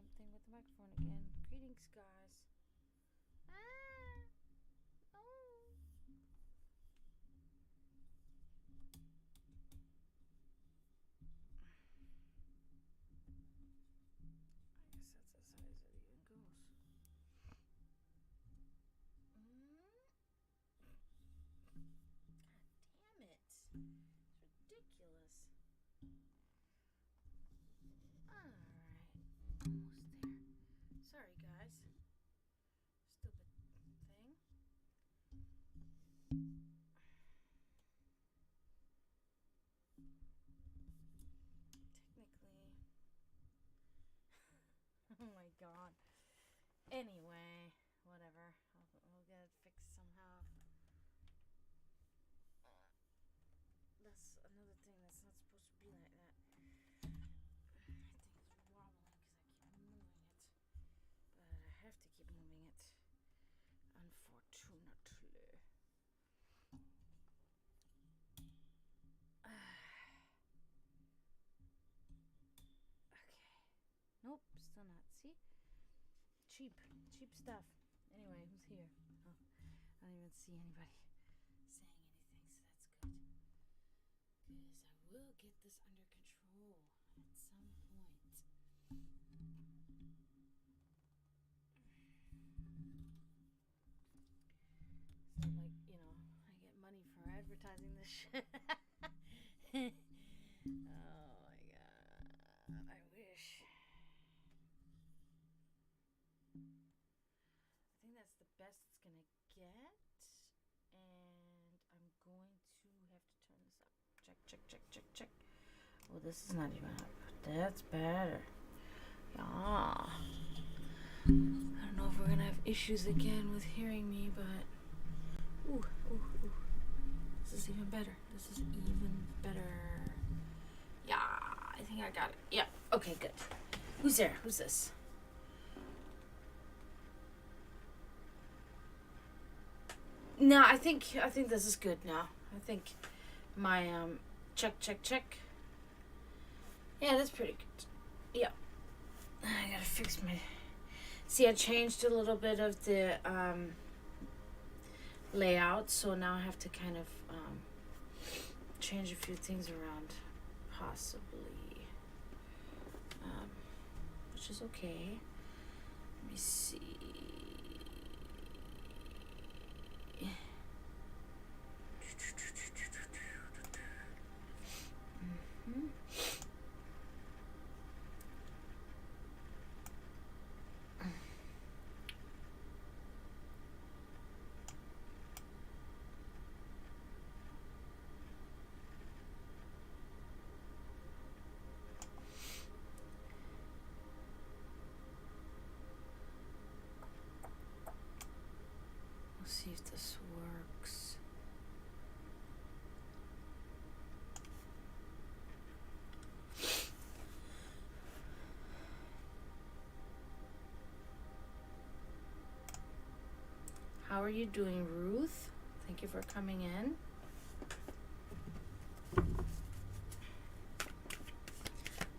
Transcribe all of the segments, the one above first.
same thing with the microphone again. Greetings, guys. Ah! Oh! I guess that's as high as it even goes. God damn it. It's ridiculous. Alright. Almost there. Sorry, guys. Stupid thing. Technically. Oh my god. Anyway, whatever. We'll get it fixed somehow. That's another thing that's not supposed to be like that. I think it's wobbling because I keep moving it. But I have to keep moving it. Unfortunately. Okay. Nope, still not. See? Cheap stuff. Anyway, who's here? Oh, I don't even see anybody saying anything, so that's good. Because I will get this under control at some point. So, like, I get money for advertising this shit. Oh my god, I wish. I think that's the best it's gonna get, and I'm going to have to turn this up. Check. Oh, this is not even up. That's better. Yeah. I don't know if we're gonna have issues again with hearing me, but ooh. This is even better. Yeah, I think I got it. Yeah. Okay, good. Who's there? Who's this? No, I think this is good now. I think my check. Yeah, that's pretty good. Yeah. I gotta fix my. See, I changed a little bit of the layout, so now I have to kind of change a few things around, possibly, which is okay. Let me see. We'll see if this works. How are you doing, Ruth? Thank you for coming in.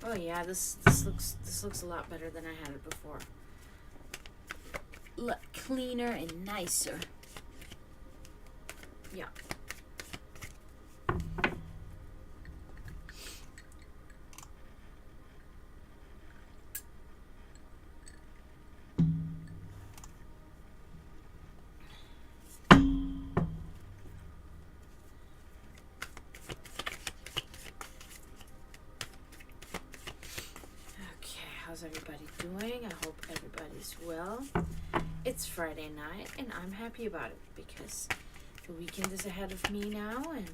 Oh yeah, this looks a lot better than I had it before. Look cleaner and nicer. Yeah. How's everybody doing? I hope everybody's well. It's Friday night and I'm happy about it because the weekend is ahead of me now and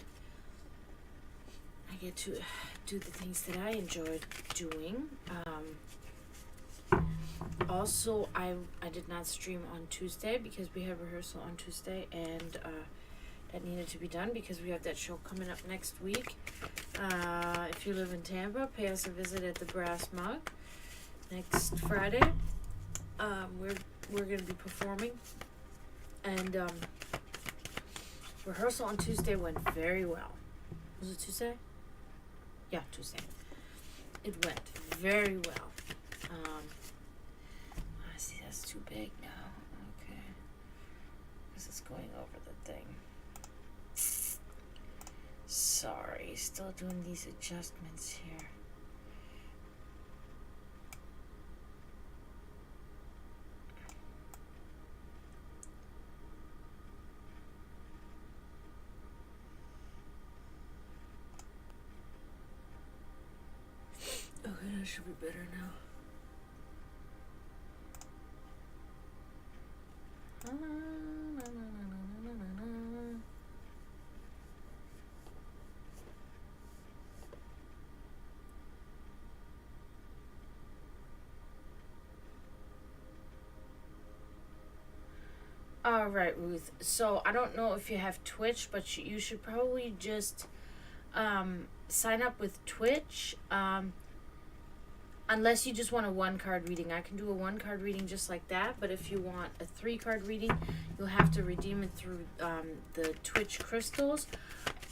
I get to do the things that I enjoyed doing. Also, I did not stream on Tuesday because we have rehearsal on Tuesday and that needed to be done because we have that show coming up next week. If you live in Tampa, pay us a visit at the Brass Mug. Next Friday, we're gonna be performing, and rehearsal on Tuesday went very well. Was it Tuesday? Yeah, Tuesday. It went very well. That's too big now. Okay. This is going over the thing. Sorry, still doing these adjustments here. Okay, that should be better now. All right, Ruth. So I don't know if you have Twitch, but you should probably just sign up with Twitch. Unless you just want a 1-card reading. I can do a 1-card reading just like that, but if you want a 3-card reading, you'll have to redeem it through the Twitch crystals.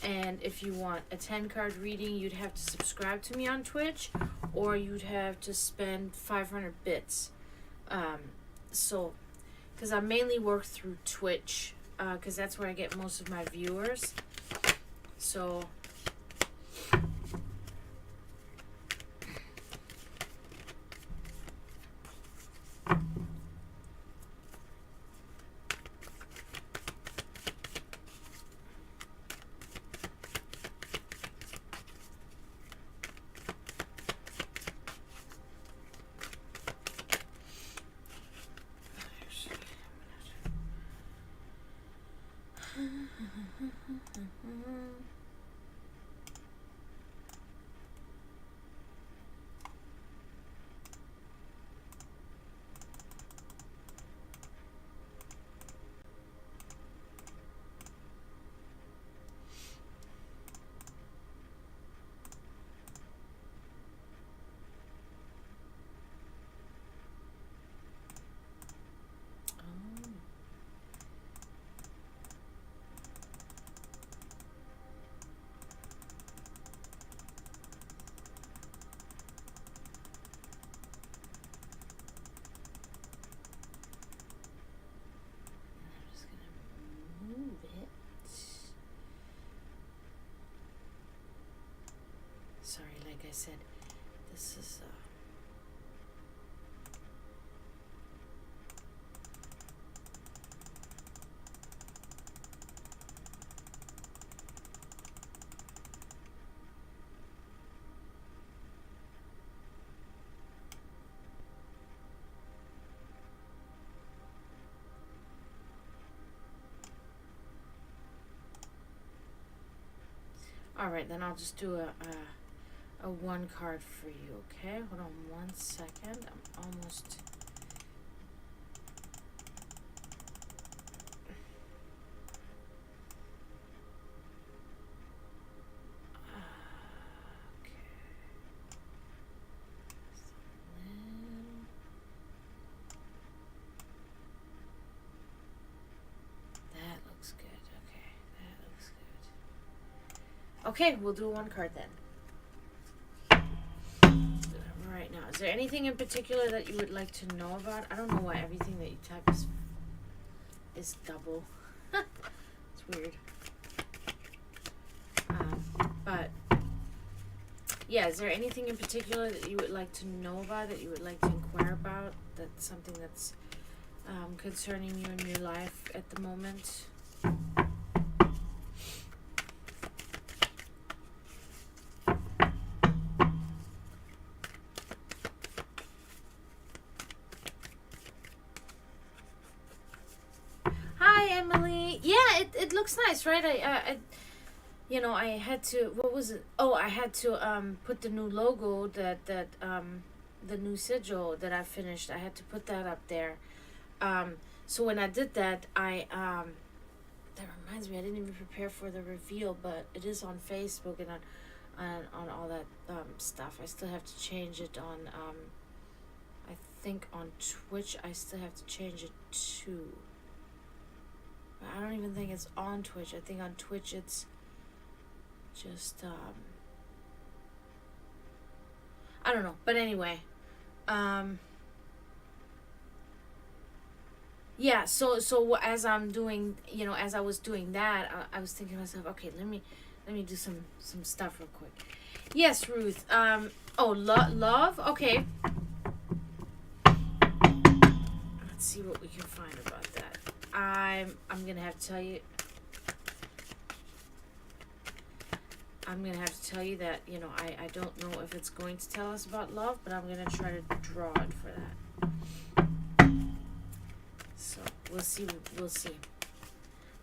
And if you want a 10-card reading, you'd have to subscribe to me on Twitch, or you'd have to spend 500 bits. So, because I mainly work through Twitch, because that's where I get most of my viewers. So... Sorry, like I said, this is all right, then I'll just do a 1-card for you, okay? Hold on 1 second. I'm almost... okay. That looks good. Okay, that looks good. Okay, we'll do a 1-card then. Right now, is there anything in particular that you would like to know about? I don't know why everything that you type is double. It's weird. But yeah, is there anything in particular that you would like to know about, that you would like to inquire about, that's something that's concerning you in your life at the moment? It looks nice, right? I had to, what was it? Oh, I had to put the new logo that the new sigil that I finished. I had to put that up there. So when I did that, that reminds me, I didn't even prepare for the reveal, but it is on Facebook and on all that stuff. I still have to change it on I think on Twitch I still have to change it too. I don't even think it's on Twitch. I think on Twitch it's just I don't know. But anyway, yeah, as I'm doing, as I was doing that, I was thinking to myself, okay, let me do some stuff real quick. Yes, Ruth. Oh, love. Okay, let's see what we can find about that. I'm gonna have to tell you. I'm gonna have to tell you that I don't know if it's going to tell us about love, but I'm gonna try to draw it for that. So we'll see. We'll see.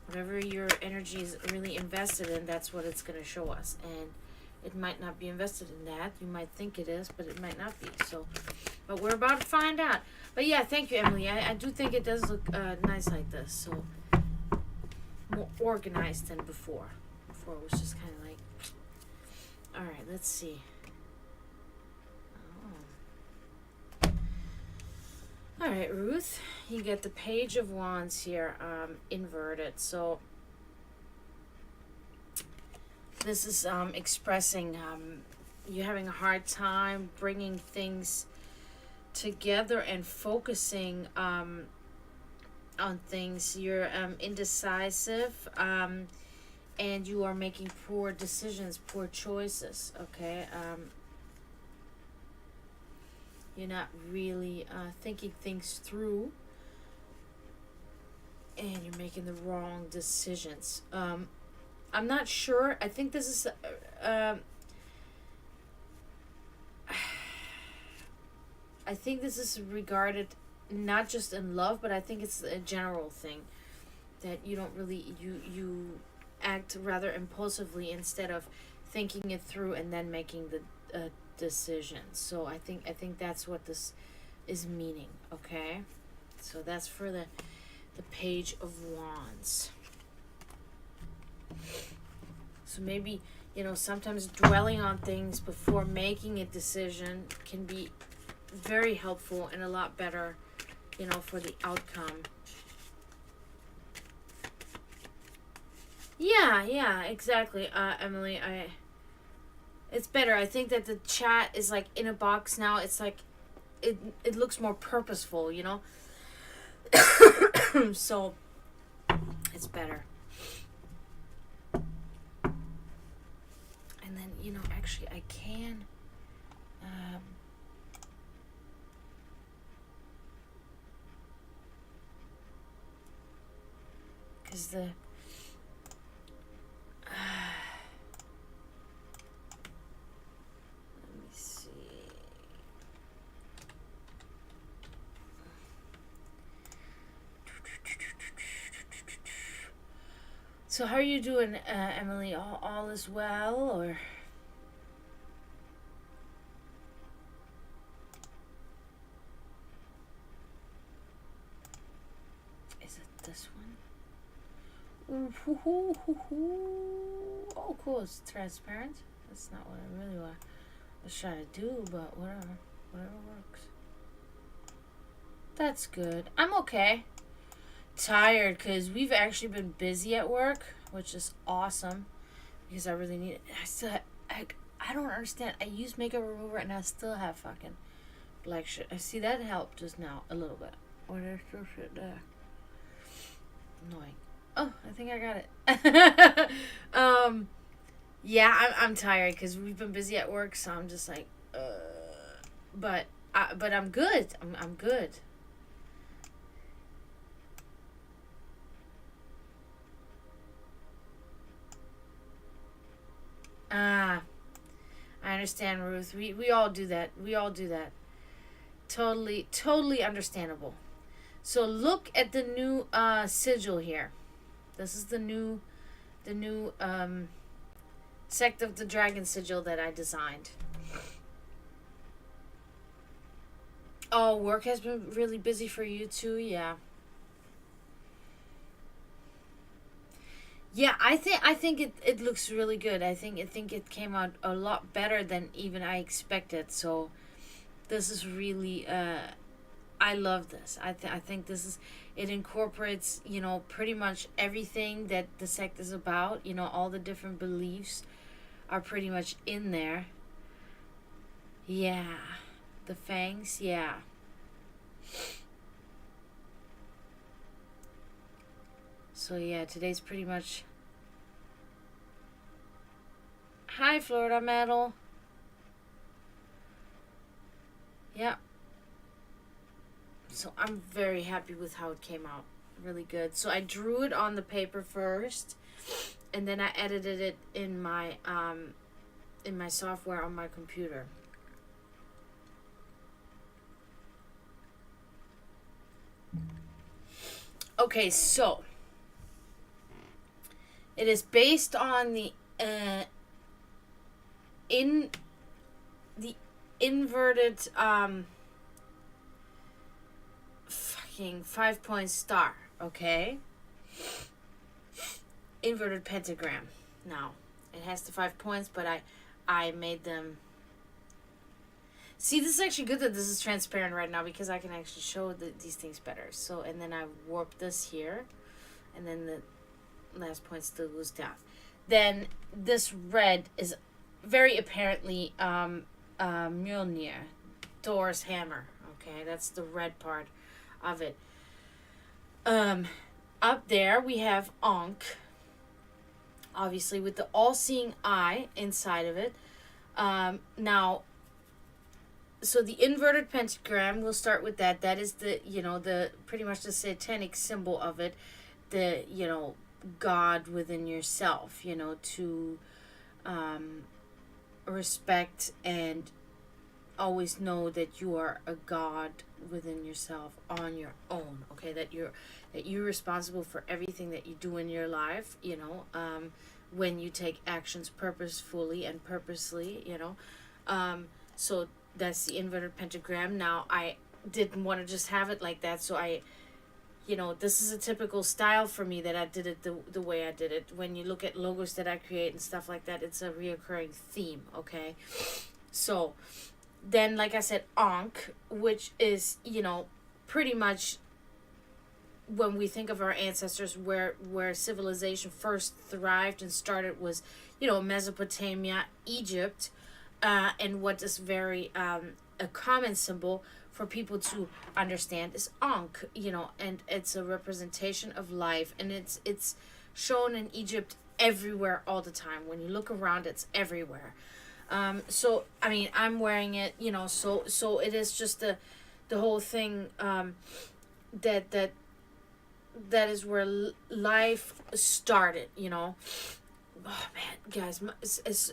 Whatever your energy is really invested in, that's what it's gonna show us, and it might not be invested in that. You might think it is, but it might not be. So, but we're about to find out. But yeah, thank you, Emily. I do think it does look nice like this. So more organized than before. Before it was just kind of like. All right, let's see. Oh. All right, Ruth, you get the Page of Wands here, inverted. So this is expressing you having a hard time bringing things together and focusing on things. You're indecisive. And you are making poor decisions, poor choices, okay? You're not really thinking things through, and you're making the wrong decisions. I'm not sure. I think this is... I think this is regarded not just in love, but I think it's a general thing. That you don't really... You act rather impulsively instead of thinking it through and then making the decision. So I think that's what this is meaning. Okay, so that's for the Page of Wands. So maybe sometimes dwelling on things before making a decision can be very helpful and a lot better for the outcome. Yeah, exactly, Emily. It's better. I think that the chat is like in a box now. It's like, it looks more purposeful, So, it's better. And then, actually, I can, because the. So how are you doing, Emily? All is well, or? Is it this one? Ooh, oh, cool. It's transparent. That's not what I really was trying to do, but whatever works. That's good. I'm okay. Tired because we've actually been busy at work, which is awesome because I really need it. I don't understand. I use makeup remover and I still have fucking black shit. I see that helped just now a little bit. Or there's still shit there. Annoying. Oh, I think I got it. Yeah, I'm tired because we've been busy at work, so I'm just like, but I'm good. I'm good. I understand, Ruth. We all do that. Totally understandable. So look at the new sigil here. This is the new Sect of the Dragon sigil that I designed. Oh, work has been really busy for you too, yeah. Yeah, I think it looks really good. I think it came out a lot better than even I expected. So this is really I love this. I think this is, it incorporates, pretty much everything that the sect is about. All the different beliefs are pretty much in there. Yeah. The fangs, yeah. So yeah, today's pretty much... Hi, Florida Metal. Yeah. So I'm very happy with how it came out. Really good. So I drew it on the paper first, and then I edited it in my software on my computer. Okay, so it is based on the inverted fucking 5-point star, okay? Inverted pentagram. Now, it has the 5 points, but I made them... See, this is actually good that this is transparent right now, because I can actually show these things better. So, and then I warp this here, and then the last point still goes down. Then this red is very apparently Mjolnir, Thor's hammer. Okay, that's the red part of it. Up there we have Ankh, obviously with the all-seeing eye inside of it. Now, so the inverted pentagram, we'll start with that. That is the, the pretty much the satanic symbol of it. The, God within yourself, to respect and always know that you are a God within yourself on your own. Okay, that you're responsible for everything that you do in your life, when you take actions purposefully and purposely, so that's the inverted pentagram. Now, I didn't want to just have it like that, so this is a typical style for me that I did it the way I did it. When you look at logos that I create and stuff like that, it's a reoccurring theme, okay? So, then, like I said, Ankh, which is, pretty much when we think of our ancestors, where civilization first thrived and started was, Mesopotamia, Egypt, and what is very a common symbol for people to understand is Ankh, and it's a representation of life, and it's shown in Egypt everywhere all the time. When you look around, it's everywhere. So I mean, I'm wearing it, so it is just the whole thing, that is where life started, Oh man, guys,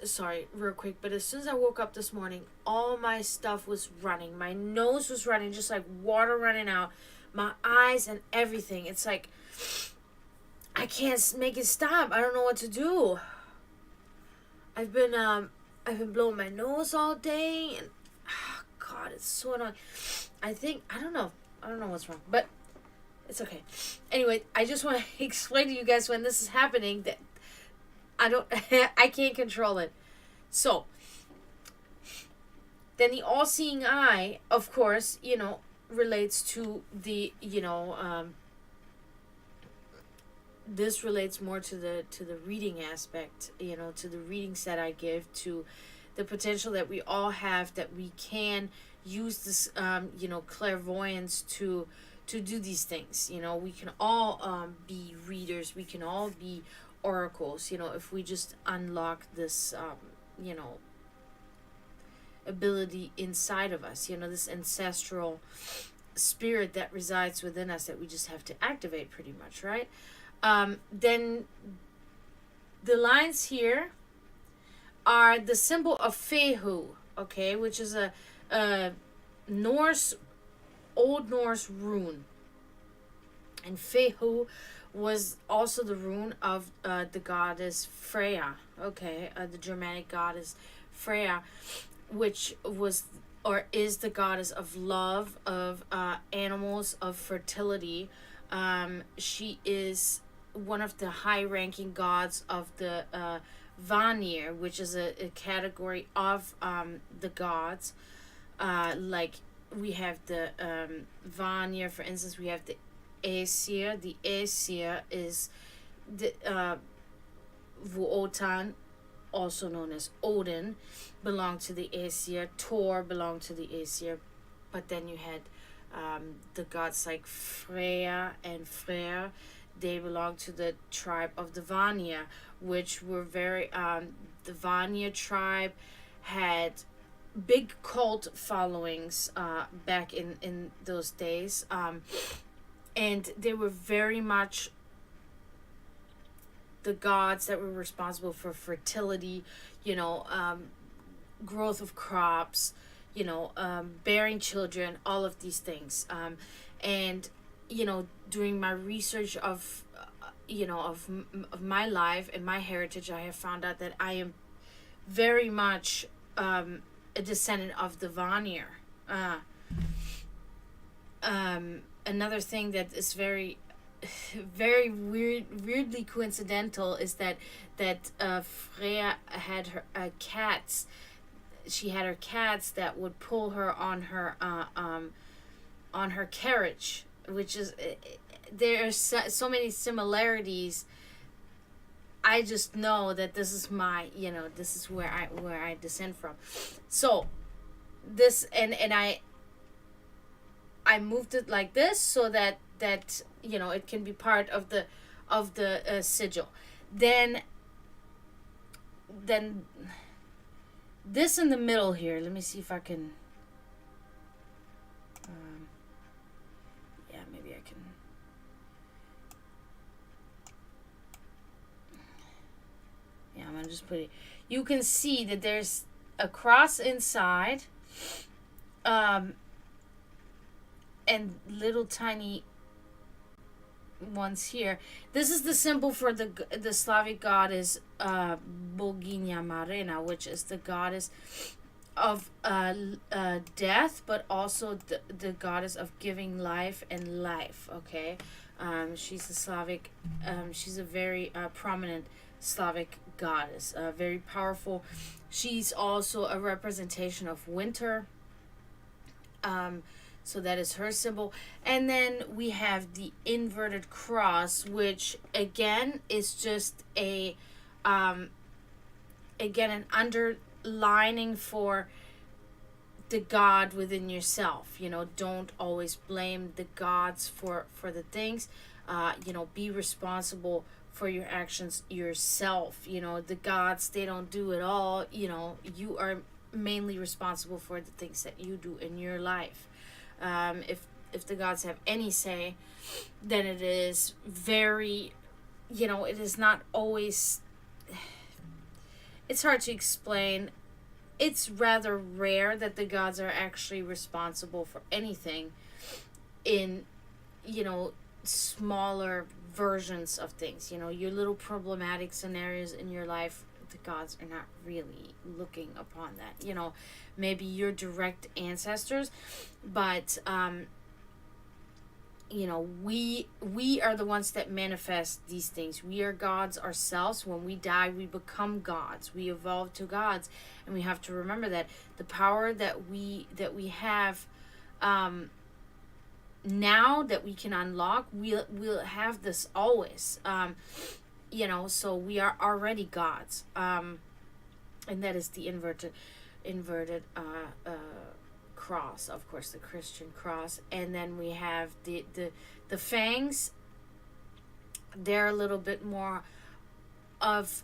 sorry, real quick, but as soon as I woke up this morning, all my stuff was running. My nose was running, just like water running out. My eyes and everything. It's like, I can't make it stop. I don't know what to do. I've been blowing my nose all day, and oh God, it's so annoying. I don't know what's wrong, but it's okay. Anyway, I just want to explain to you guys when this is happening that I can't control it. So, then the all-seeing eye, of course, relates to the, this relates more to the reading aspect, to the readings that I give, to the potential that we all have, that we can use this, clairvoyance to do these things. We can all be readers. We can all be oracles, if we just unlock this, ability inside of us, this ancestral spirit that resides within us that we just have to activate pretty much, right? Then the lines here are the symbol of Fehu, okay, which is a Old Norse rune. And Fehu was also the rune of the goddess Freya, okay, the Germanic goddess Freya, which was or is the goddess of love, of animals, of fertility. She is one of the high-ranking gods of the Vanir, which is a category of the gods. Like we have the Vanir, for instance, we have the Aesir. The Aesir is the Vuotan, also known as Odin, belonged to the Aesir. Thor belonged to the Aesir. But then you had the gods like Freya and Freyr. They belong to the tribe of the Vanya, which were very the Vanya tribe had big cult followings back in those days, and they were very much the gods that were responsible for fertility, growth of crops, bearing children, all of these things. And during my research of of my life and my heritage, I have found out that I am very much a descendant of the Vanir. Another thing that is very very weirdly coincidental is that Freya had her cats. She had her cats that would pull her on her carriage, which is there are so many similarities. I just know that this is my this is where I descend from. So this and I moved it like this so that it can be part of the sigil. Then this in the middle here, let me see if I can maybe I can I'm gonna just put it. You can see that there's a cross inside and little tiny ones here. This is the symbol for the Slavic goddess Boginia Marina, which is the goddess of death, but also the goddess of giving life and life. Okay, she's a Slavic. She's a very prominent Slavic goddess, very powerful. She's also a representation of winter. So that is her symbol. And then we have the inverted cross, which again is just an underlining for the God within yourself. Don't always blame the gods for the things. Be responsible for your actions yourself. The gods, they don't do it all. You are mainly responsible for the things that you do in your life. If the gods have any say, then it is very, it is not always, it's hard to explain. It's rather rare that the gods are actually responsible for anything in, smaller versions of things. Your little problematic scenarios in your life, the gods are not really looking upon that. Maybe your direct ancestors, but we are the ones that manifest these things. We are gods ourselves. When we die, we become gods. We evolve to gods, and we have to remember that the power that we have now that we can unlock, we'll have this always. So we are already gods, and that is the inverted cross, of course, the Christian cross. And then we have the fangs. They're a little bit more of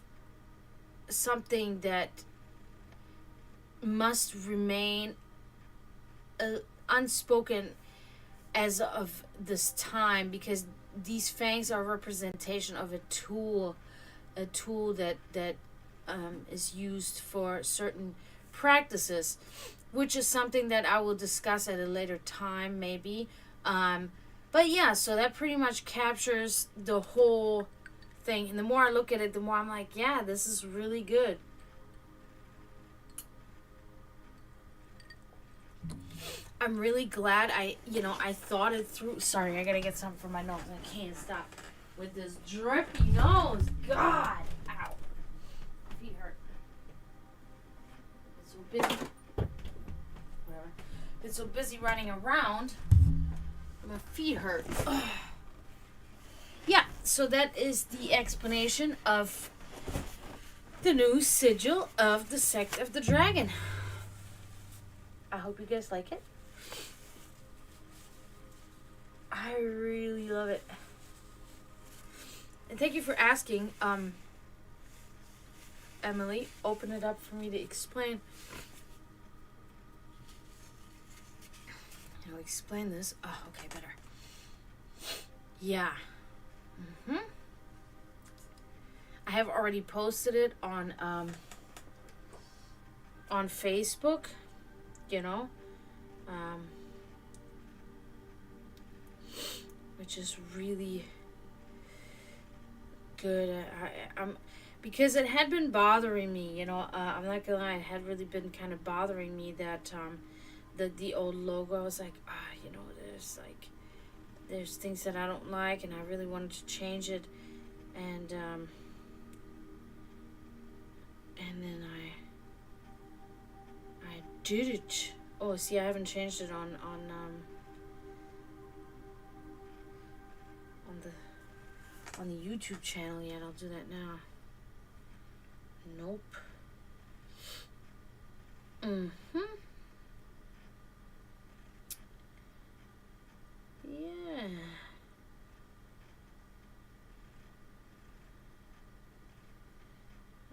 something that must remain unspoken as of this time, because these fangs are a representation of a tool that is used for certain practices, which is something that I will discuss at a later time, maybe. But yeah, so that pretty much captures the whole thing. And the more I look at it, the more I'm like, yeah, this is really good. I'm really glad I thought it through. Sorry, I gotta get something for my nose. I can't stop with this drippy nose. God, ow, my feet hurt. It's so busy. Whatever. Been so busy running around, my feet hurt. Ugh. Yeah, so that is the explanation of the new sigil of the Sect of the Dragon. I hope you guys like it. I really love it. And thank you for asking, Emily. Open it up for me to explain. I'll explain this. Oh, okay, better. Yeah. I have already posted it on Facebook, you know, which is really good. I'm because it had been bothering me, you know. I'm not gonna lie, it had really been kind of bothering me that the old logo. I was like, you know, there's things that I don't like, and I really wanted to change it, and then I did it. Oh, see, I haven't changed it on the YouTube channel yet. I'll do that now. Nope. Yeah.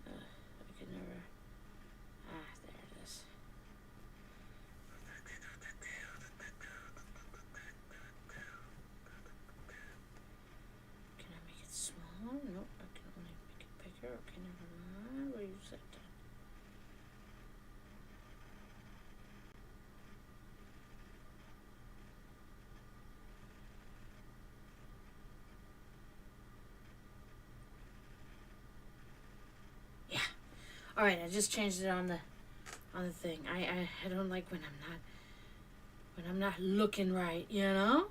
I can never. There it is. Can I make it smaller? Nope. I can only make it bigger. Okay, never mind. What do you set that? All right, I just changed it on the thing. I don't like when I'm not looking right, you know?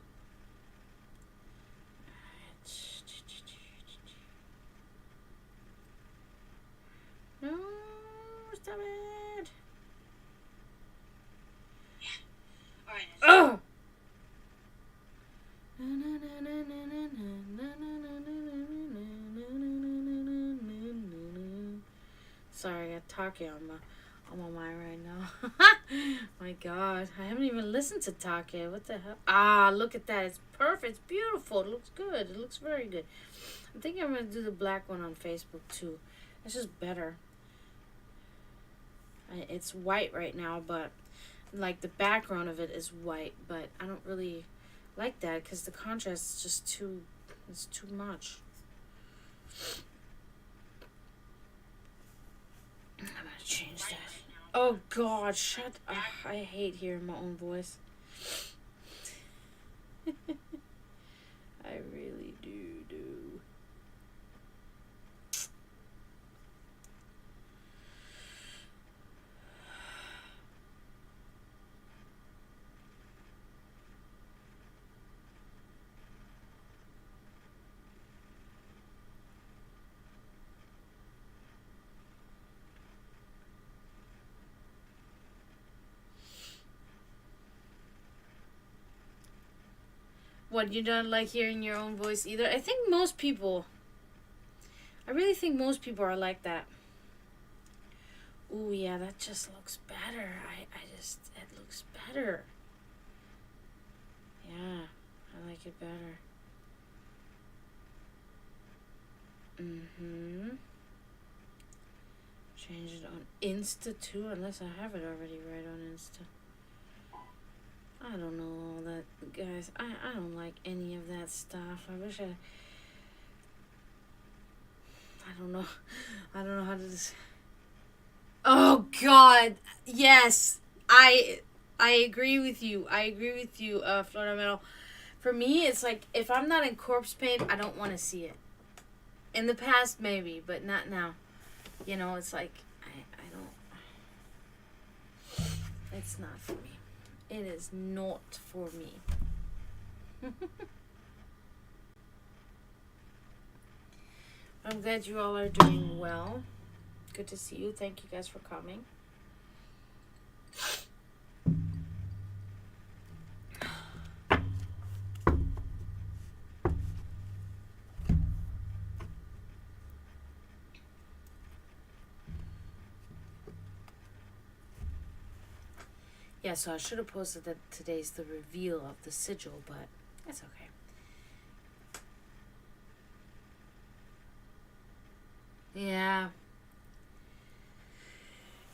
No, stop it. Yeah. All right. Oh. Sorry, I got Take on my mind right now. My God, I haven't even listened to Take. What the hell? Look at that. It's perfect. It's beautiful. It looks good. It looks very good. I'm thinking I'm going to do the black one on Facebook too. It's just better. It's white right now, but like the background of it is white, but I don't really like that because the contrast is just too much. I'm gonna change that. Oh God, shut up. I hate hearing my own voice. I really do. What, you don't like hearing your own voice either? I really think most people are like that. Ooh, yeah, that just looks better. It looks better. Yeah, I like it better. Change it on Insta too, unless I have it already right on Insta. I don't know all that, guys. I don't like any of that stuff. I wish I don't know how to just... Oh God, yes, I agree with you. Florida Metal. For me, it's like if I'm not in corpse paint, I don't want to see it. In the past, maybe, but not now. You know, it's like I don't. It's not for me. It is not for me. I'm glad you all are doing well. Good to see you. Thank you guys for coming. Yeah, so I should have posted that today's the reveal of the sigil, but it's okay. Yeah.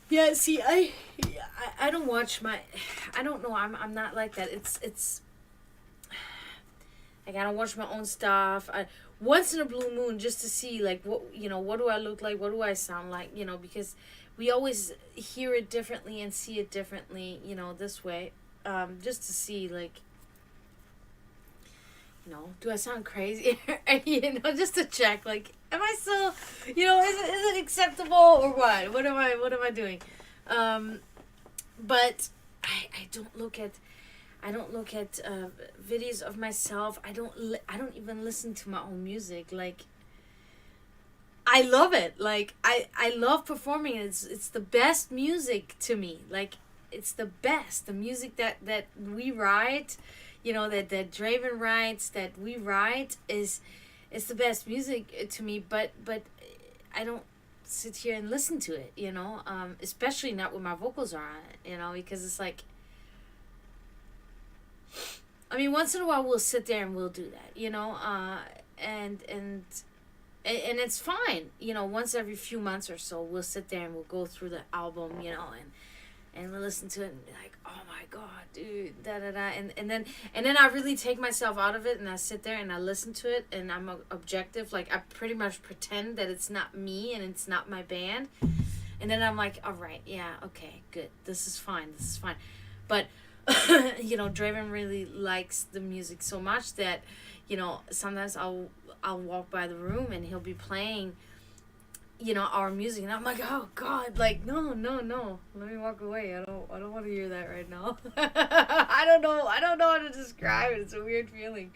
Yeah, see, I don't watch my, I don't know, I'm not like that. It's like I don't watch my own stuff. Once in a blue moon, just to see like what do I look like, what do I sound like, because we always hear it differently and see it differently, this way, just to see like, do I sound crazy? And, just to check like, am I still, is it acceptable or what? What am I doing? Um, but I don't look at videos of myself. I don't even listen to my own music. Like I love it. Like I love performing. It's the best music to me. Like it's the best. The music that we write, that Draven writes, that we write is it's the best music to me. But I don't sit here and listen to it. Especially not when my vocals are on it. Because it's like, I mean, once in a while we'll sit there and we'll do that, and it's fine, Once every few months or so, we'll sit there and we'll go through the album, and we'll listen to it and be like, oh my god, dude, da da da, and then I really take myself out of it and I sit there and I listen to it and I'm objective, like I pretty much pretend that it's not me and it's not my band, and then I'm like, all right, yeah, okay, good, this is fine, but Draven really likes the music so much that, sometimes I'll walk by the room and he'll be playing, our music, and I'm like, oh God, like no, let me walk away. I don't want to hear that right now. I don't know how to describe it. It's a weird feeling.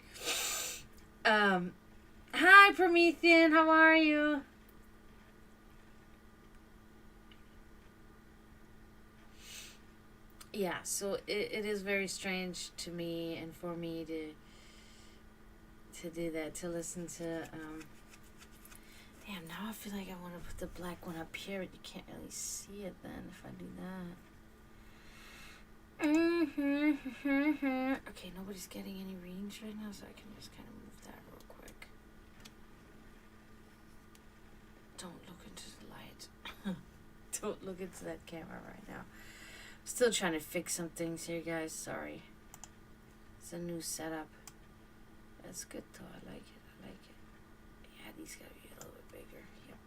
Hi Promethean, how are you? Yeah, so it is very strange to me and for me to do that, to listen to damn, now I feel like I want to put the black one up here, but you can't really see it then if I do that. Okay, nobody's getting any readings right now, so I can just kind of move that real quick. Don't look into the light. Don't look into that camera right now. Still trying to fix some things here, guys. Sorry. It's a new setup. That's good, though. I like it. Yeah, these gotta be a little bit bigger. Yep.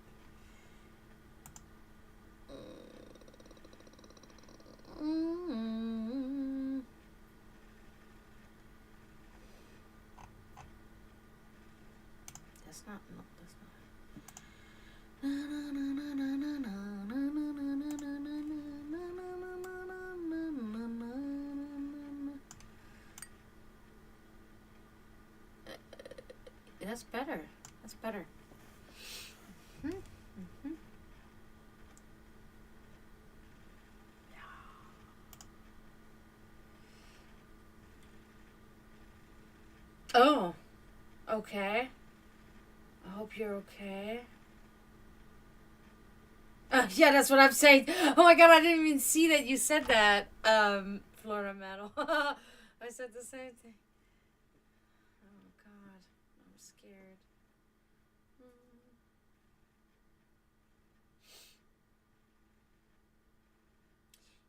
That's not. No, that's not. That's better. That's better. Mm-hmm. Oh, okay. I hope you're okay. Yeah, that's what I'm saying. Oh my god, I didn't even see that you said that. Florida Metal. I said the same thing. Oh god, I'm scared.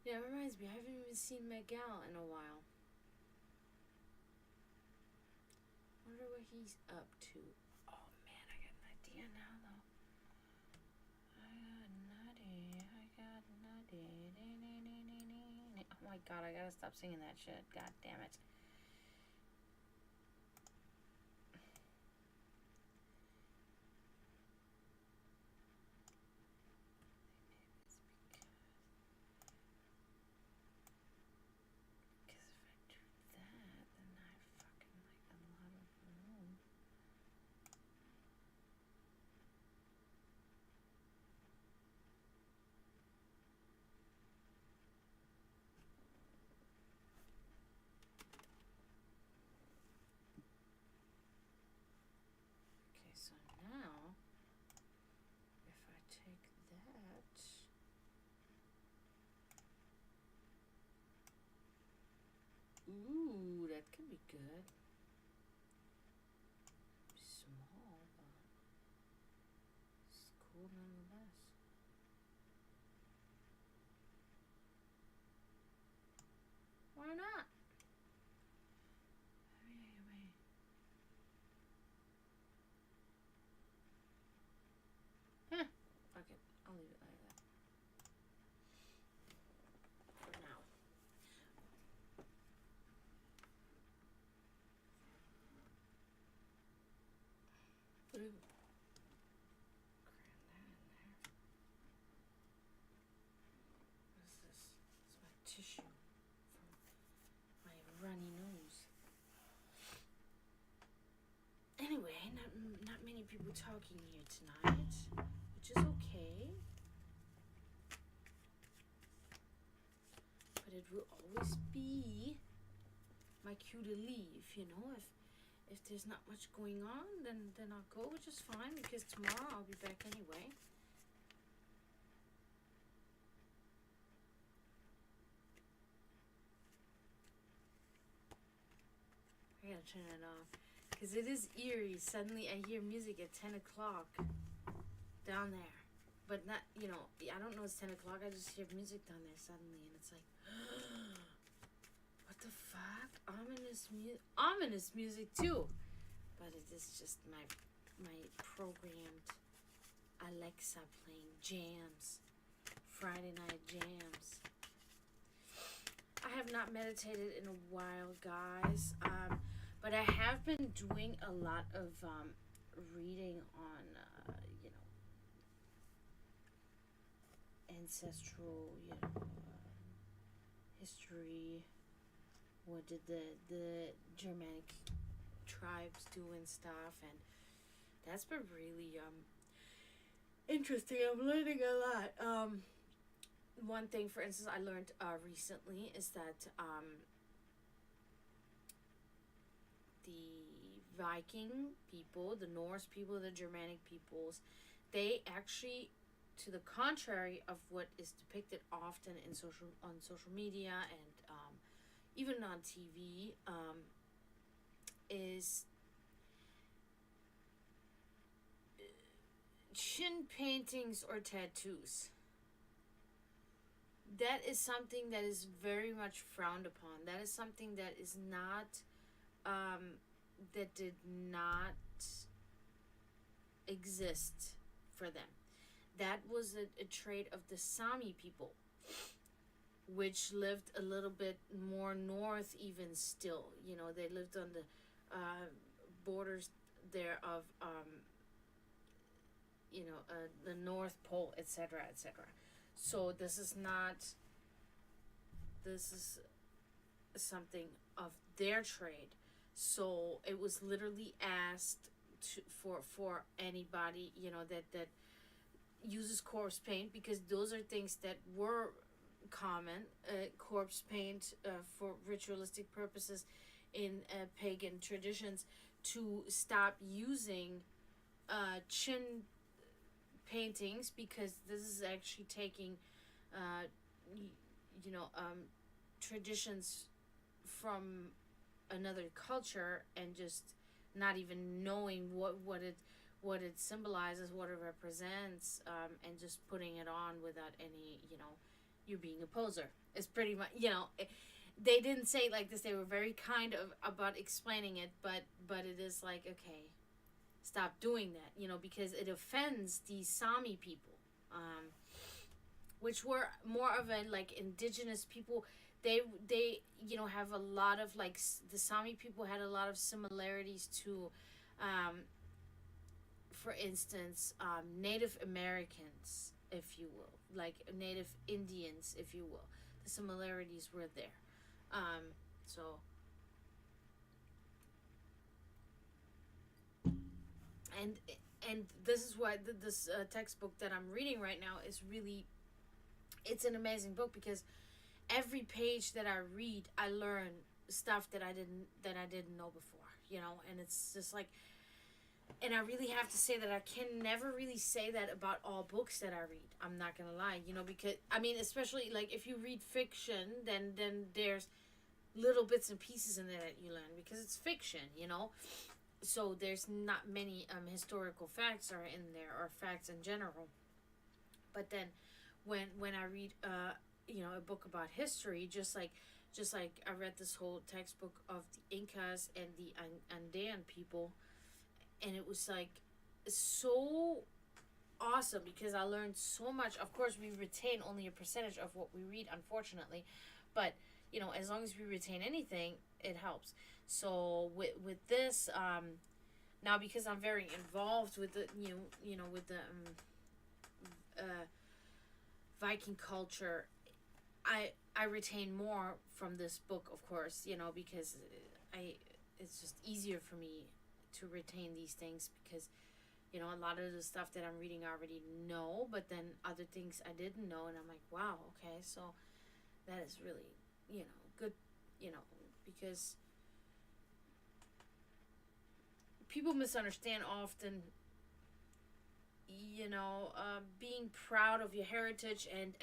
Yeah, it reminds me, I haven't even seen Miguel in a while. Wonder what he's up to. Oh man, I got an idea now though. I got nutty. Oh my god, I gotta stop singing that shit. God damn it. Okay, so now, if I take that, ooh, that could be good. Small, but it's cool, nonetheless. Why not? Huh. Okay, I'll leave it like that. For now. Ooh. Cram that in there. What is this? It's my tissue from my runny nose. Anyway, not many people talking here tonight, which is okay. But it will always be my cue to leave, you know. If there's not much going on, then I'll go, which is fine, because tomorrow I'll be back anyway. I gotta turn it off, because it is eerie. Suddenly I hear music at 10 o'clock down there. But not, you know, I don't know it's 10 o'clock. I just hear music down there suddenly, and it's like, what the fuck? Ominous music too. But it is just my programmed Alexa playing jams. Friday night jams. I have not meditated in a while, guys. But I have been doing a lot of reading on, you know, ancestral, you know, history. What did the Germanic tribes do and stuff, and that's been really interesting. I'm learning a lot. One thing, for instance, I learned recently is that the Viking people, the Norse people, the Germanic peoples, they actually, to the contrary of what is depicted often on social media and even on TV, is chin paintings or tattoos. That is something that is very much frowned upon. That is something that is not, that did not exist for them. That was a trait of the Sami people, which lived a little bit more north even still. You know, they lived on the borders there of, you know, the North Pole, etc., etc. So this is something of their trade. So it was literally asked for anybody, you know, that uses corpse paint, because those are things that were common, corpse paint for ritualistic purposes in pagan traditions, to stop using chin paintings, because this is actually taking you know, traditions from another culture and just not even knowing what it symbolizes, what it represents, and just putting it on without any, you know, you're being a poser. It's pretty much, you know, they didn't say it like this. They were very kind of about explaining it, but it is like, okay, stop doing that, you know, because it offends these Sami people, which were more of a, like, indigenous people. They you know, have a lot of, like, the Sami people had a lot of similarities to, for instance, Native Americans, if you will, like Native Indians, if you will. The similarities were there. So, and this is why this textbook that I'm reading right now is really, it's an amazing book, because every page that I read, I learn stuff that I didn't know before, you know. And it's just like, and I really have to say that I can never really say that about all books that I read. I'm not gonna lie, you know, because I mean, especially like if you read fiction, then there's little bits and pieces in there that you learn, because it's fiction, you know. so there's not many historical facts are in there, or facts in general. But then when I read a book about history, just like I read this whole textbook of the Incas and the Andean people, and it was like so awesome because I learned so much. Of course, we retain only a percentage of what we read, unfortunately, but as long as we retain anything, it helps. So with this, now because I'm very involved with the with the Viking culture, I retain more from this book, of course, because it's just easier for me to retain these things because a lot of the stuff that I'm reading I already know, but then other things I didn't know, and I'm like, wow, okay, so that is really good, because people misunderstand often being proud of your heritage, and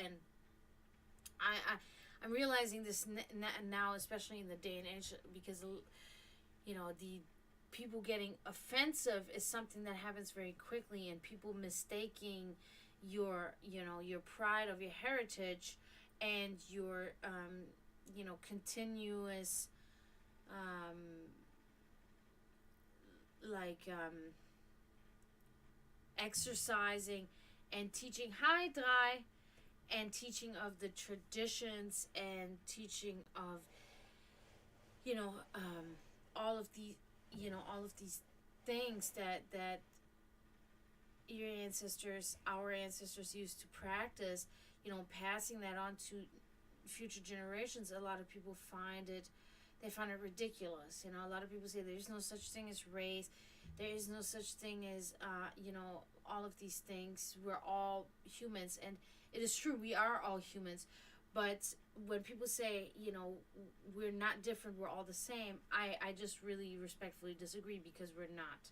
I'm realizing this now, especially in the day and age, because the people getting offensive is something that happens very quickly, and people mistaking your pride of your heritage and your continuous like exercising and teaching high dry, and teaching of the traditions, and teaching of all of these things that our ancestors used to practice, passing that on to future generations. A lot of people find it ridiculous. A lot of people say there's no such thing as race, there is no such thing as all of these things. We're all humans, and it is true, we are all humans. But when people say, we're not different, we're all the same, I just really respectfully disagree, because we're not.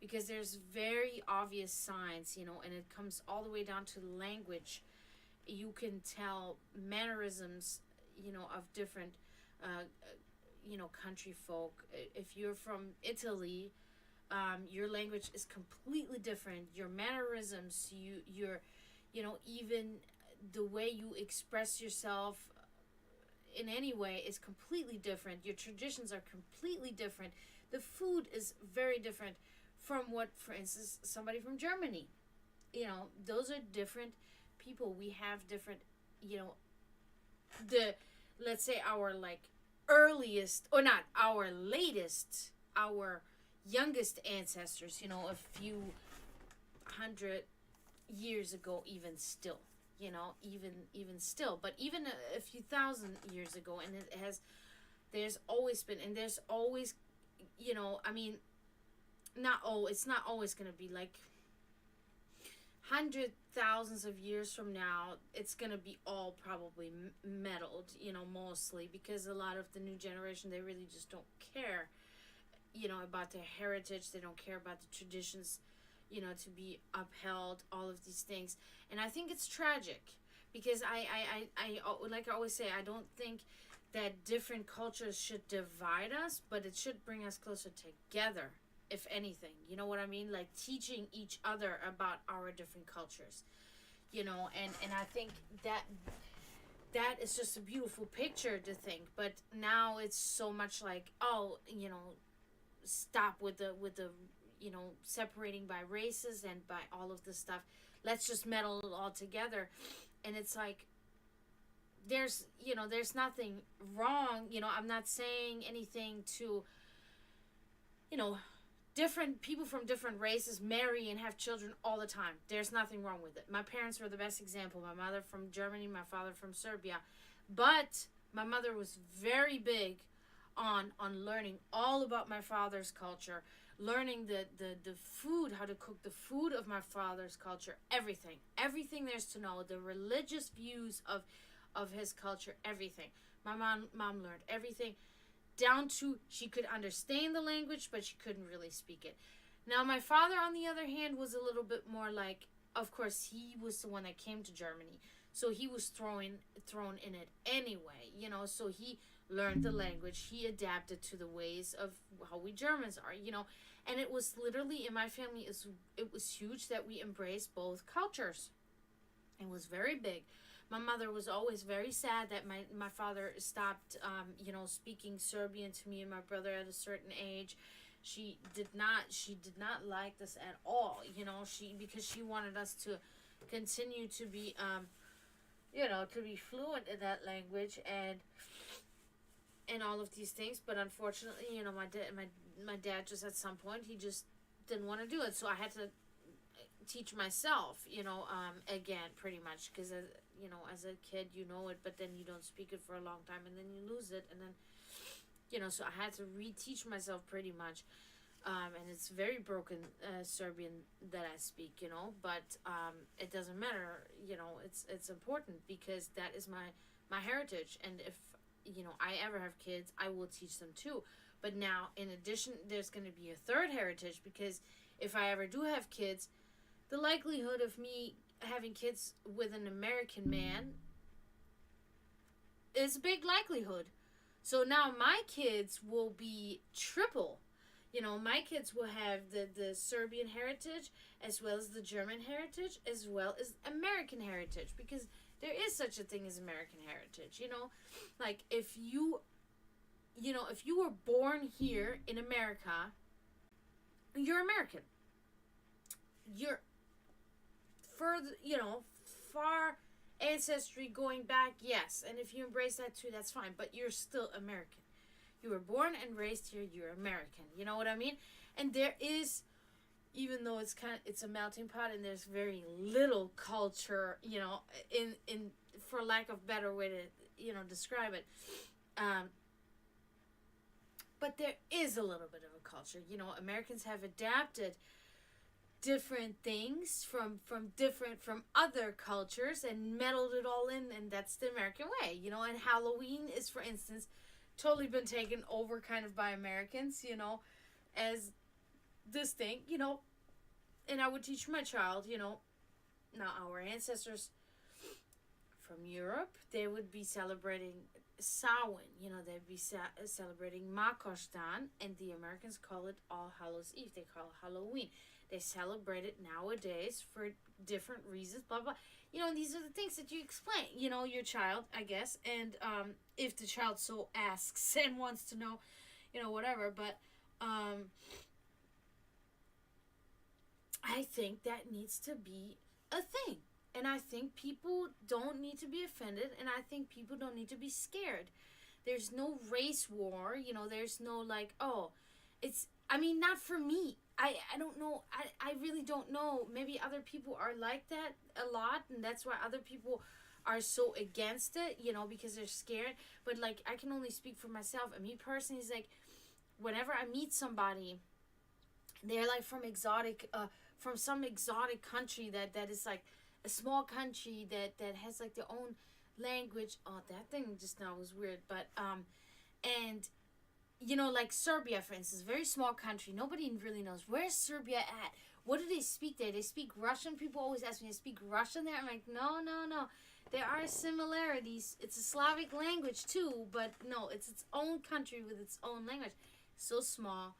Because there's very obvious signs, and it comes all the way down to language. You can tell mannerisms, of different, country folk. If you're from Italy, your language is completely different. Your mannerisms, your even the way you express yourself in any way is completely different. Your traditions are completely different. The food is very different from what, for instance, somebody from Germany. Those are different people. We have different, let's say our earliest, or not our latest, our youngest ancestors, a few hundred years ago, even still, even still, but even a few thousand years ago, and there's always been, and there's always, it's not always going to be like thousands of years from now. It's going to be all probably meddled, mostly because a lot of the new generation, they really just don't care, about their heritage. They don't care about the traditions, to be upheld, all of these things. And I think it's tragic, because I like I always say, I don't think that different cultures should divide us, but it should bring us closer together, if anything. You know what I mean? Like teaching each other about our different cultures, and I think that is just a beautiful picture to think. But now it's so much like, stop with the separating by races and by all of this stuff. Let's just meddle it all together. And it's like, there's nothing wrong. I'm not saying anything to, different people from different races marry and have children all the time. There's nothing wrong with it. My parents were the best example. My mother from Germany, my father from Serbia. But my mother was very big on learning all about my father's culture, learning the food, how to cook the food of my father's culture, everything there's to know, the religious views of his culture, everything. My mom learned everything, down to she could understand the language, but she couldn't really speak it. Now my father, on the other hand, was a little bit more like, of course he was the one that came to Germany, So he was thrown in it anyway, you know. So he learned the language. He adapted to the ways of how we Germans are, you know. And it was literally in my family. It was huge that we embraced both cultures. It was very big. My mother was always very sad that my father stopped, speaking Serbian to me and my brother at a certain age. She did not like this at all, you know. Because she wanted us to continue to be, to be fluent in that language and all of these things. But unfortunately, you know, my dad just at some point he just didn't want to do it, so I had to teach myself, again, pretty much, because as a kid you know it, but then you don't speak it for a long time and then you lose it, and then so I had to reteach myself pretty much, and it's very broken Serbian that I speak, but it doesn't matter, it's important because that is my heritage, and if I ever have kids, I will teach them too. But now, in addition, there's going to be a third heritage, because if I ever do have kids, the likelihood of me having kids with an American man is a big likelihood. So now my kids will be triple. My kids will have the Serbian heritage as well as the German heritage as well as American heritage, because there is such a thing as American heritage, like if you were born here in America, you're American. You're further, far ancestry going back, yes, and if you embrace that too, that's fine, but you're still American. You were born and raised here, you're American, you know what I mean? And there is, even though it's a melting pot and there's very little culture, in for lack of better way to, describe it, but there is a little bit of a culture. Americans have adapted different things from other cultures and meddled it all in, and that's the American way, and Halloween is, for instance, totally been taken over kind of by Americans, as this thing, and I would teach my child, now our ancestors from Europe, they would be celebrating Samhain, they'd be celebrating Makostan, and the Americans call it All Hallows Eve. They call it Halloween. They celebrate it nowadays for different reasons, blah, blah. And these are the things that you explain, your child, I guess, and if the child so asks and wants to know, whatever, but I think that needs to be a thing. And I think people don't need to be offended, and I think people don't need to be scared. There's no race war, there's no not for me. I don't know. I really don't know. Maybe other people are like that a lot, and that's why other people are so against it, because they're scared. But, I can only speak for myself. And me personally, is whenever I meet somebody, they're, from some exotic country that is, a small country that has, their own language. Oh, that thing just now was weird. But, and... Serbia, for instance, very small country. Nobody really knows. Where's Serbia at? What do they speak there? They speak Russian. People always ask me, they speak Russian there? I'm like, no. There are similarities. It's a Slavic language, too, but no, it's its own country with its own language. So small,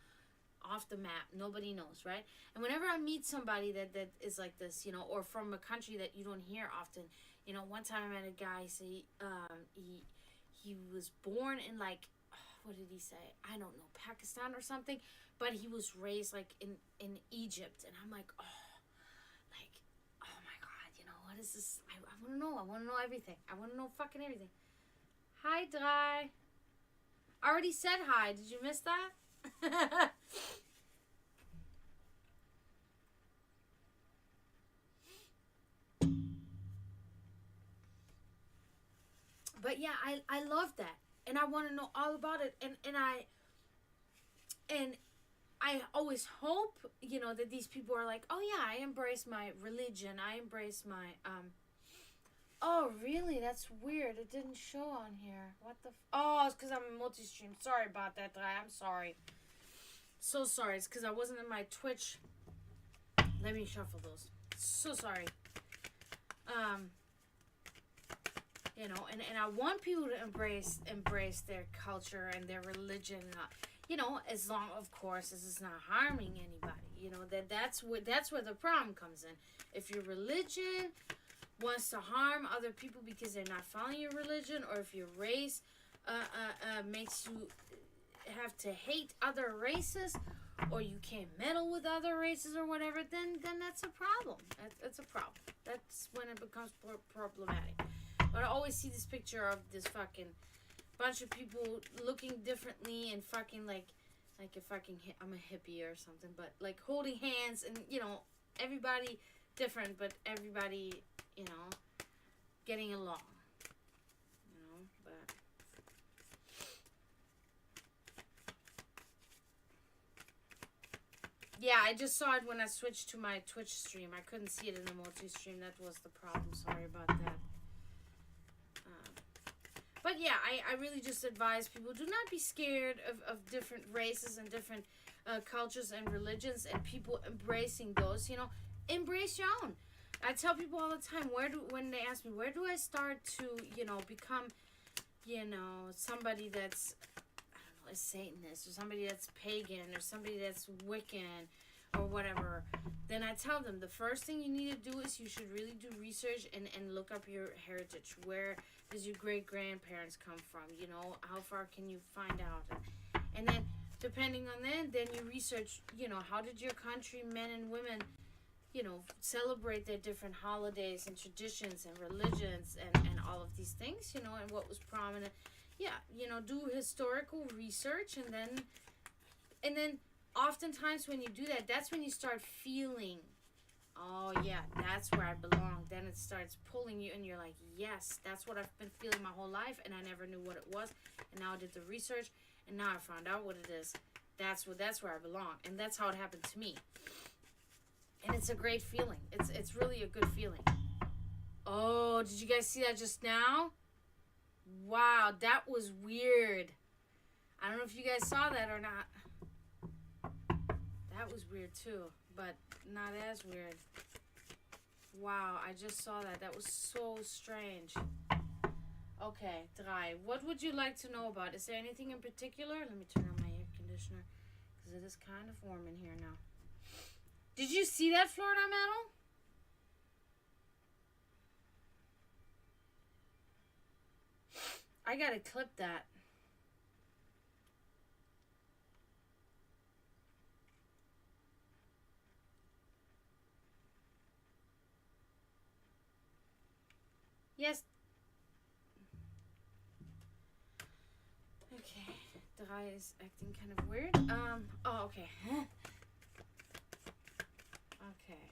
off the map. Nobody knows, right? And whenever I meet somebody that is like this, or from a country that you don't hear often, one time I met a guy, say, he was born in, what did he say? I don't know, Pakistan or something, but he was raised in Egypt, and I'm oh my God, what is this? I want to know. I want to know everything. I want to know fucking everything. Hi, Dry. I already said hi. Did you miss that? But yeah, I love that. And I want to know all about it. And I always hope, that these people are oh yeah, I embrace my religion. I embrace my, oh really? That's weird. It didn't show on here. What the, oh, it's because I'm in multi-stream. Sorry about that, Dry. I'm sorry. So sorry. It's because I wasn't in my Twitch. Let me shuffle those. So sorry. you know, and I want people to embrace their culture and their religion, you know, as long, of course, as it's not harming anybody. You know, that's where the problem comes in. If your religion wants to harm other people because they're not following your religion, or if your race makes you have to hate other races, or you can't meddle with other races or whatever, then that's a problem. That's a problem. That's when it becomes problematic. But I always see this picture of this fucking bunch of people looking differently and fucking like a fucking I'm a hippie or something, but like holding hands and, you know, everybody different, but everybody, you know, getting along. You know, but yeah, I just saw it when I switched to my Twitch stream. I couldn't see it in the multi-stream. That was the problem. Sorry about that. But yeah, I really just advise people, do not be scared of different races and different cultures and religions, and people embracing those. You know, embrace your own. I tell people all the time, when they ask me, where do I start to, you know, become, you know, somebody that's, I don't know, a Satanist, or somebody that's pagan, or somebody that's Wiccan, or whatever, then I tell them the first thing you need to do is you should really do research and look up your heritage. Where does your great-grandparents come from? You know, how far can you find out? And then, depending on that, then you research, you know, how did your country, men and women, you know, celebrate their different holidays and traditions and religions and all of these things, you know, and what was prominent. Yeah, you know, do historical research, and then oftentimes when you do that, that's when you start feeling, oh yeah, that's where I belong. Then it starts pulling you, and you're like, yes, that's what I've been feeling my whole life, and I never knew what it was. And now I did the research, and now I found out what it is. That's where I belong, and that's how it happened to me. And it's a great feeling. It's really a good feeling. Oh, did you guys see that just now? Wow, that was weird. I don't know if you guys saw that or not. That was weird too, but not as weird. Wow, I just saw that. That was so strange. Okay, Drei. What would you like to know about? Is there anything in particular? Let me turn on my air conditioner, because it is kind of warm in here now. Did you see that, Florida Metal? I gotta clip that. Yes. Okay. Drei is acting kind of weird. Oh, okay. Okay.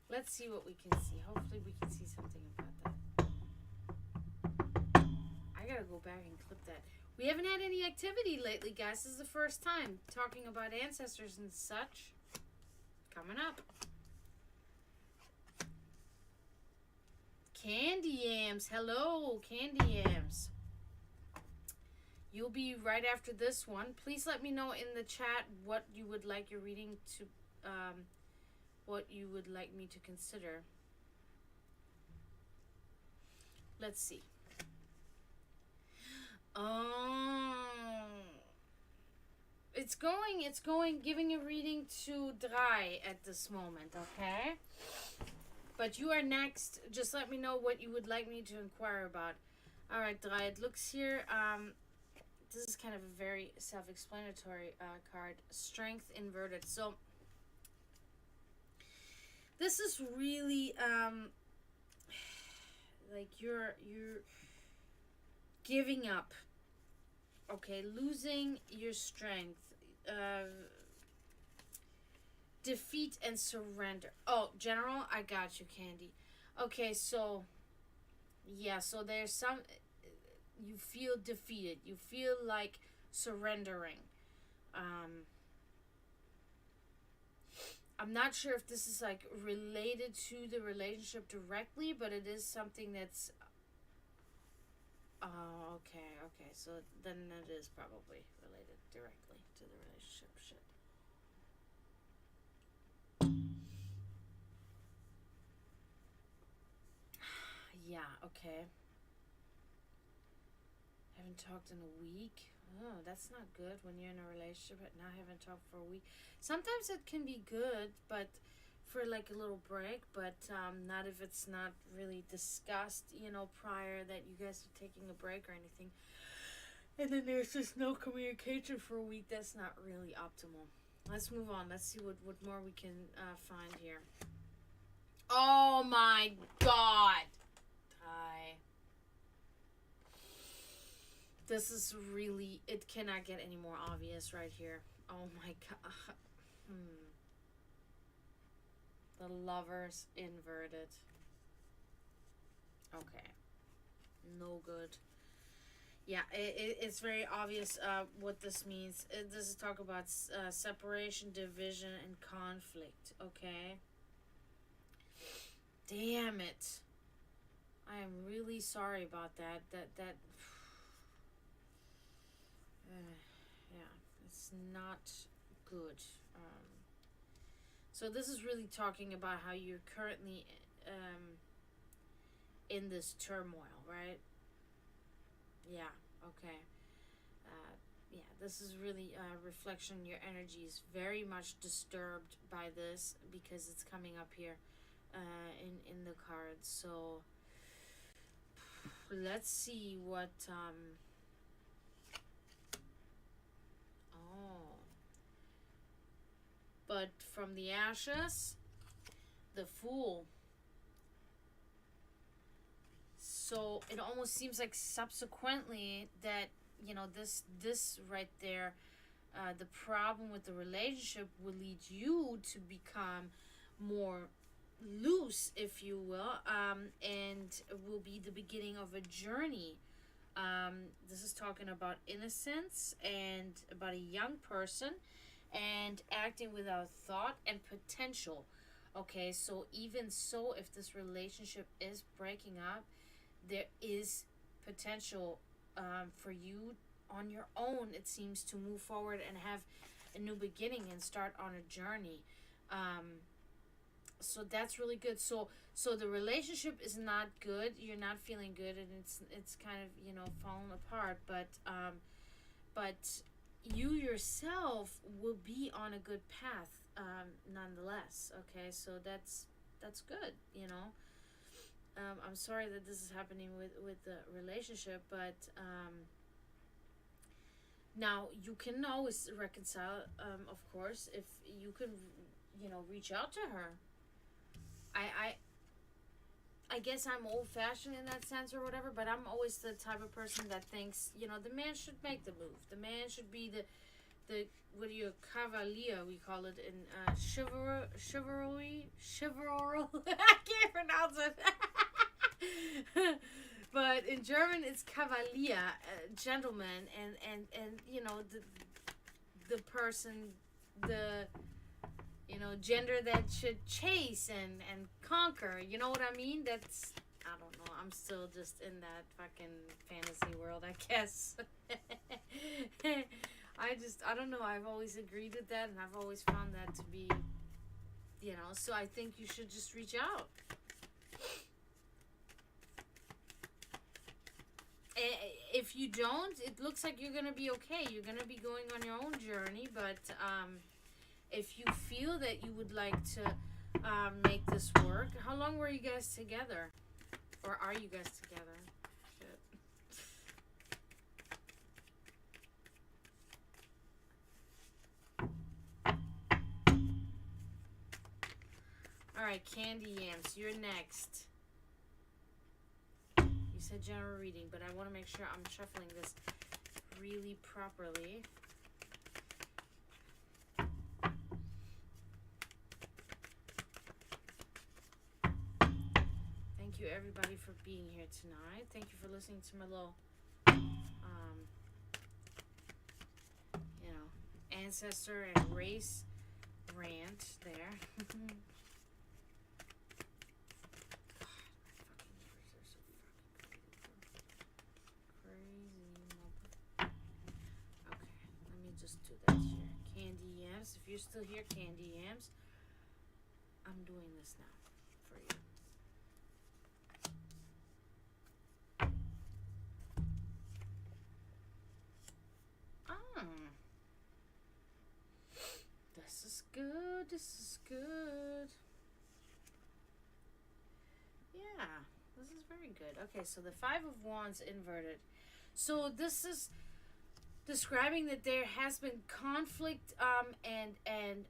Let's see what we can see. Hopefully we can see something about that. I gotta go back and clip that. We haven't had any activity lately, guys. This is the first time talking about ancestors and such. Coming up. Candy Yams. Hello, Candy Yams. You'll be right after this one. Please let me know in the chat what you would like your reading to, what you would like me to consider. Let's see. It's going, giving a reading to Drei at this moment, okay? But you are next. Just let me know what you would like me to inquire about. Alright, Drei, it looks here, this is kind of a very self-explanatory card. Strength inverted. So, this is really, like you're giving up. Okay, losing your strength. Defeat and surrender. Oh, General, I got you, Candy. Okay, so, yeah, so there's some, you feel defeated. You feel like surrendering. I'm not sure if this is like related to the relationship directly, but it is something that's, oh, okay, so then it is probably related directly to the relationship shit. Yeah, okay. haven't talked in a week. Oh, that's not good when you're in a relationship and not haven't talked for a week. Sometimes it can be good, but for like a little break, but not if it's not really discussed, prior that you guys are taking a break or anything. And then there's just no communication for a week. That's not really optimal. Let's move on. Let's see what more we can find here. Oh my god. Ty. This is really, it cannot get any more obvious right here. Oh my god. The Lovers inverted. Okay. No good. Yeah, it's very obvious what this means. This is talk about separation, division, and conflict. Okay. Damn it. I am really sorry about that. Yeah, it's not good. So this is really talking about how you're currently in this turmoil, right? Yeah, okay. Yeah, this is really a reflection. Your energy is very much disturbed by this because it's coming up here in the cards. So let's see what but from the ashes, the Fool. So it almost seems like subsequently that this right there, the problem with the relationship will lead you to become more loose, if you will, and will be the beginning of a journey. This is talking about innocence and about a young person and acting without thought and potential. Okay, so even so, if this relationship is breaking up, there is potential for you on your own, it seems, to move forward and have a new beginning and start on a journey. So that's really good. So the relationship is not good. You're not feeling good, and it's kind of falling apart. But you yourself will be on a good path, nonetheless. Okay, so that's good. I'm sorry that this is happening with the relationship, but now you can always reconcile. Of course, if you can, reach out to her. I guess I'm old fashioned in that sense or whatever, but I'm always the type of person that thinks, the man should make the move. The man should be the cavalier, we call it in chivalry. I can't pronounce it. But in German it's cavalier, gentleman, and the person, the gender that should chase and conquer. You know what I mean? That's, I don't know. I'm still just in that fucking fantasy world, I guess. I don't know. I've always agreed with that, and I've always found that to be, so I think you should just reach out. If you don't, it looks like you're going to be okay. You're going to be going on your own journey, but if you feel that you would like to make this work, how long were you guys together? Or are you guys together? Shit. Alright, Candy Yams, you're next. You said general reading, but I want to make sure I'm shuffling this really properly. Thank you everybody for being here tonight. Thank you for listening to my little ancestor and race rant there. Do that here. Candy Yams. If you're still here, Candy Yams, I'm doing this now for you. good. This is good. Yeah, this is very good. Okay, so the Five of Wands inverted. So this is describing that there has been conflict and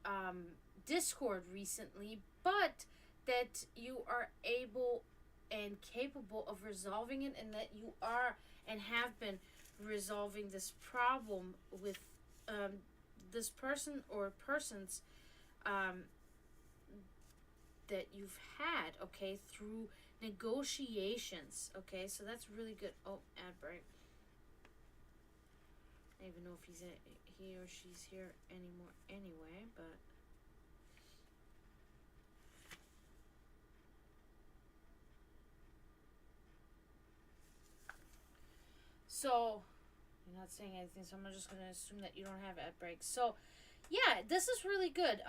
discord recently, but that you are able and capable of resolving it, and that you are and have been resolving this problem with this person or persons that you've had, okay, through negotiations. Okay, so that's really good. Oh, ad break. I don't even know if he or she's here anymore anyway, but so you're not saying anything, so I'm just gonna assume that you don't have ad breaks. So yeah, this is really good.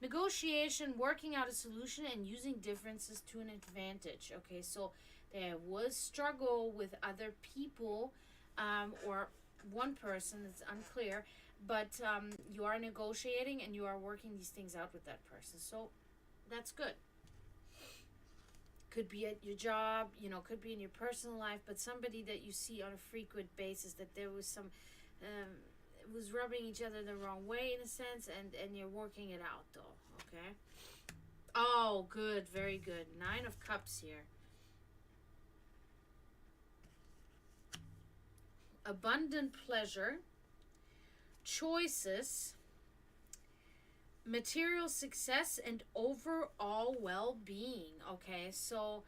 Negotiation, working out a solution, and using differences to an advantage. Okay, so there was struggle with other people, or one person. It's unclear, but you are negotiating and you are working these things out with that person. So that's good. Could be at your job, could be in your personal life, but somebody that you see on a frequent basis, that there was some was rubbing each other the wrong way in a sense, and you're working it out though. Okay. Oh, good, very good. 9 of Cups here. Abundant pleasure, choices, material success, and overall well-being. Okay, so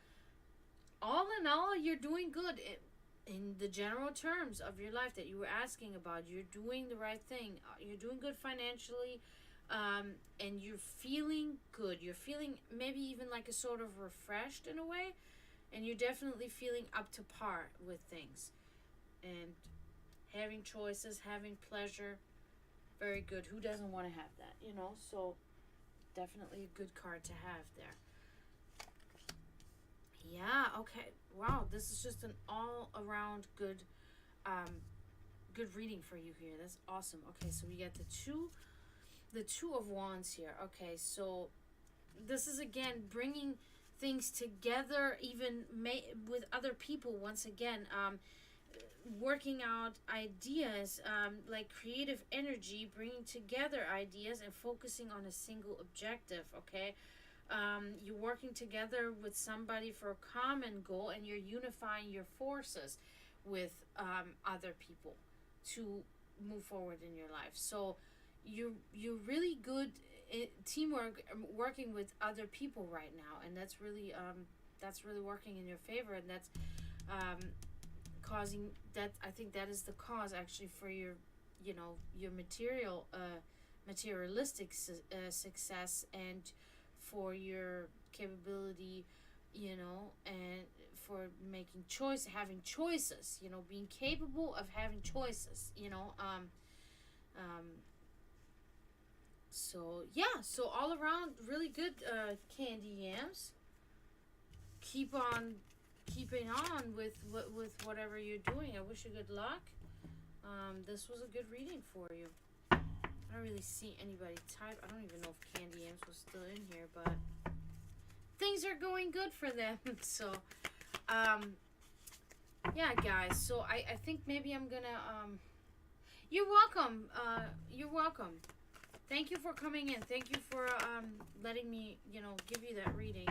all in all, you're doing good in the general terms of your life that you were asking about. You're doing the right thing. You're doing good financially, and you're feeling good. You're feeling maybe even like a sort of refreshed in a way, and you're definitely feeling up to par with things. And having choices, having pleasure, very good. Who doesn't want to have that, So definitely a good card to have there. Yeah, okay. Wow, this is just an all-around good good reading for you here. That's awesome. Okay, so we got the two of Wands here. Okay, so this is again bringing things together, even with other people. Once again, working out ideas, like creative energy, bringing together ideas and focusing on a single objective. Okay, you're working together with somebody for a common goal, and you're unifying your forces with other people to move forward in your life. So you're really good teamwork, working with other people right now, and that's really working in your favor, and that's causing that. I think that is the cause actually for your your materialistic success, and for your capability, and for making having choices, being capable of having choices, so yeah, so all around really good, candy yams. Keep on keeping on with whatever you're doing. I wish you good luck. This was a good reading for you. I don't really see anybody type. I don't even know if Candy Yams was still in here, but things are going good for them. So, yeah, guys. So I think maybe I'm gonna. You're welcome. You're welcome. Thank you for coming in. Thank you for letting me, give you that reading.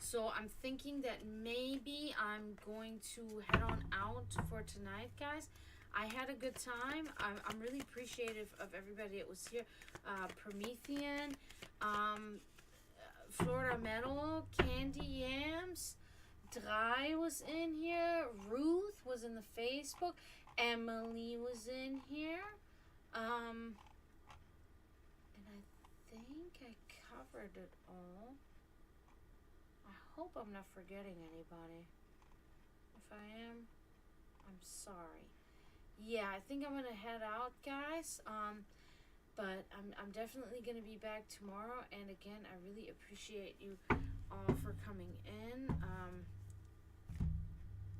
So I'm thinking that maybe I'm going to head on out for tonight, guys. I had a good time. I'm really appreciative of everybody that was here. Promethean, Florida Metal, Candy Yams, Dry was in here, Ruth was in the Facebook, Emily was in here, and I think I covered it all. I hope I'm not forgetting anybody. If I am, I'm sorry. Yeah, I think I'm gonna head out, guys. But I'm definitely gonna be back tomorrow. And again, I really appreciate you all for coming in.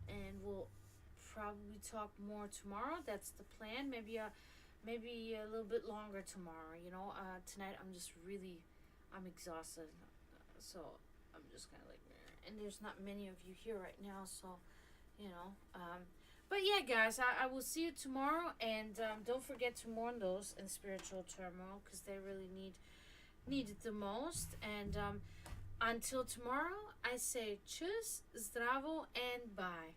And we'll probably talk more tomorrow. That's the plan. Maybe a little bit longer tomorrow. Tonight I'm exhausted, so I'm just kind of like, and there's not many of you here right now, so you know. But yeah, guys, I will see you tomorrow, and don't forget to mourn those in spiritual turmoil because they really need it the most. And until tomorrow, I say tschüss, zdravo, and bye.